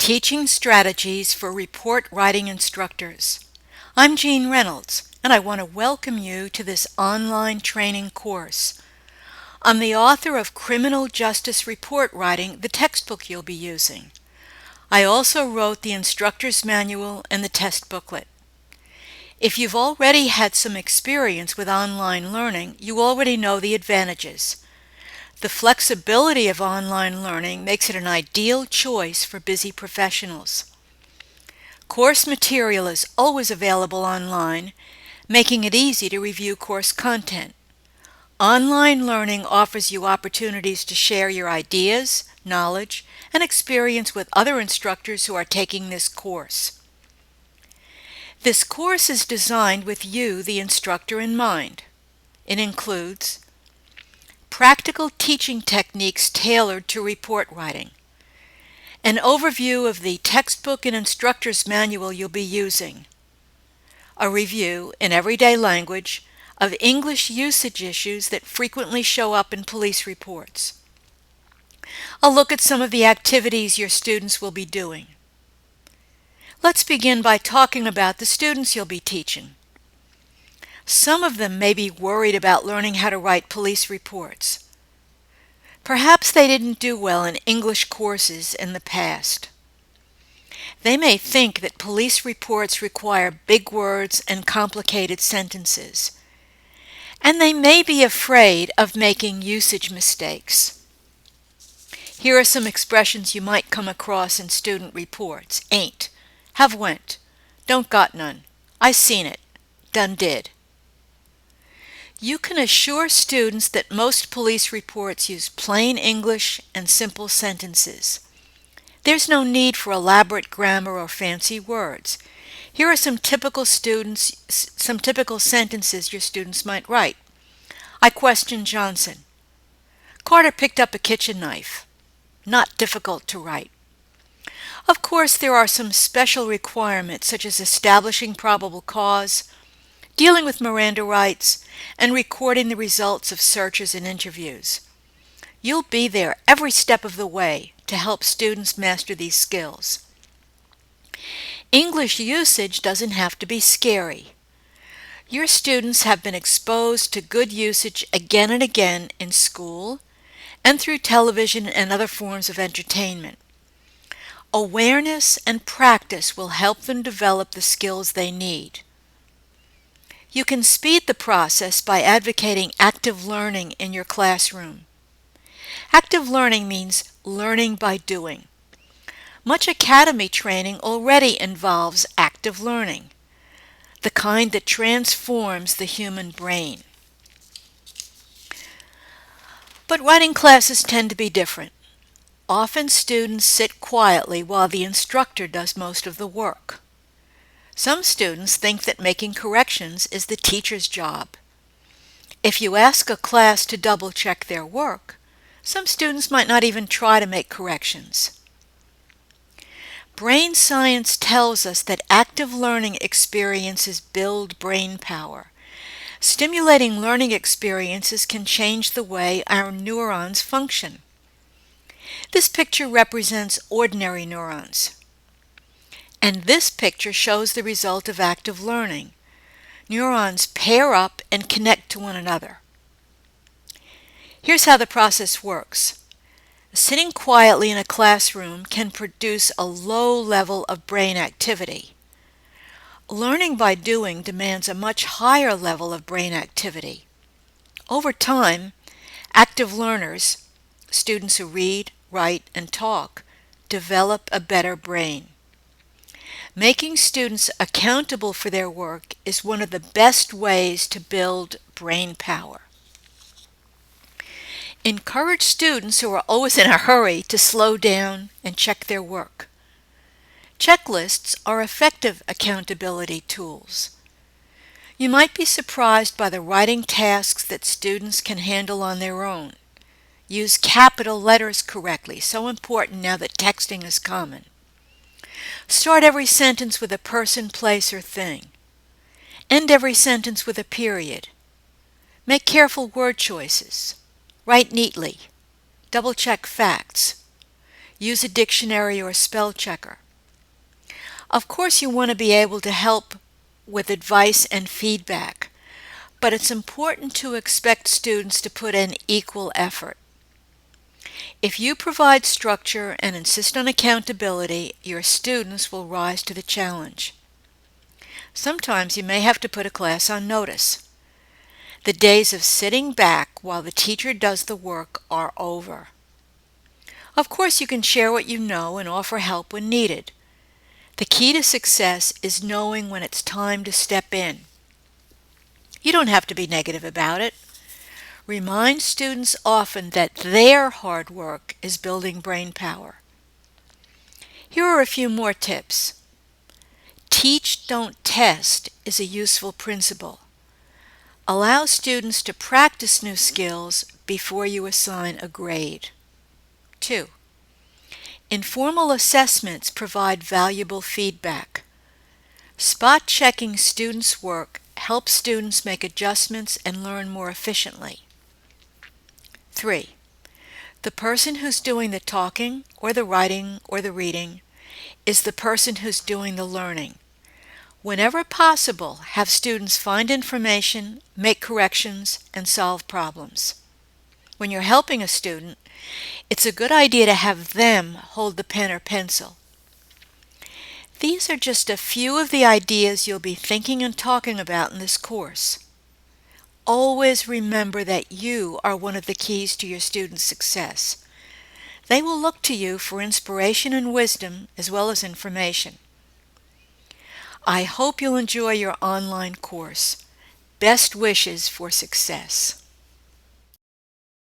Teaching Strategies for Report Writing Instructors. I'm Jean Reynolds, and I want to welcome you to this online training course. I'm the author of Criminal Justice Report Writing, the textbook you'll be using. I also wrote the instructor's manual and the test booklet. If you've already had some experience with online learning, you already know the advantages. The flexibility of online learning makes it an ideal choice for busy professionals. Course material is always available online, making it easy to review course content. Online learning offers you opportunities to share your ideas, knowledge, and experience with other instructors who are taking this course. This course is designed with you, the instructor, in mind. It includes practical teaching techniques tailored to report writing, an overview of the textbook and instructor's manual you'll be using, a review in everyday language of English usage issues that frequently show up in police reports, a look at some of the activities your students will be doing. Let's begin by talking about the students you'll be teaching. Some of them may be worried about learning how to write police reports. Perhaps they didn't do well in English courses in the past. They may think that police reports require big words and complicated sentences. And they may be afraid of making usage mistakes. Here are some expressions you might come across in student reports. Ain't, have went, don't got none, I seen it, done did. You can assure students that most police reports use plain English and simple sentences. There's no need for elaborate grammar or fancy words. Here are some typical sentences your students might write. I questioned Johnson. Carter picked up a kitchen knife. Not difficult to write. Of course, there are some special requirements such as establishing probable cause, dealing with Miranda rights, and recording the results of searches and interviews. You'll be there every step of the way to help students master these skills. English usage doesn't have to be scary. Your students have been exposed to good usage again and again in school and through television and other forms of entertainment. Awareness and practice will help them develop the skills they need. You can speed the process by advocating active learning in your classroom. Active learning means learning by doing. Much academy training already involves active learning, the kind that transforms the human brain. But writing classes tend to be different. Often students sit quietly while the instructor does most of the work. Some students think that making corrections is the teacher's job. If you ask a class to double-check their work, some students might not even try to make corrections. Brain science tells us that active learning experiences build brain power. Stimulating learning experiences can change the way our neurons function. This picture represents ordinary neurons. And this picture shows the result of active learning. Neurons pair up and connect to one another. Here's how the process works. Sitting quietly in a classroom can produce a low level of brain activity. Learning by doing demands a much higher level of brain activity. Over time, active learners, students who read, write, and talk, develop a better brain. Making students accountable for their work is one of the best ways to build brain power. Encourage students who are always in a hurry to slow down and check their work. Checklists are effective accountability tools. You might be surprised by the writing tasks that students can handle on their own. Use capital letters correctly, so important now that texting is common. Start every sentence with a person, place, or thing. End every sentence with a period. Make careful word choices. Write neatly. Double-check facts. Use a dictionary or spell checker. Of course, you want to be able to help with advice and feedback, but it's important to expect students to put in equal effort. If you provide structure and insist on accountability, your students will rise to the challenge. Sometimes you may have to put a class on notice. The days of sitting back while the teacher does the work are over. Of course, you can share what you know and offer help when needed. The key to success is knowing when it's time to step in. You don't have to be negative about it. Remind students often that their hard work is building brain power. Here are a few more tips. Teach, don't test is a useful principle. Allow students to practice new skills before you assign a grade. 2. Informal assessments provide valuable feedback. Spot checking students' work helps students make adjustments and learn more efficiently. 3. The person who's doing the talking or the writing or the reading is the person who's doing the learning. Whenever possible, have students find information, make corrections, and solve problems. When you're helping a student, it's a good idea to have them hold the pen or pencil. These are just a few of the ideas you'll be thinking and talking about in this course. Always remember that you are one of the keys to your students' success. They will look to you for inspiration and wisdom as well as information. I hope you'll enjoy your online course. Best wishes for success.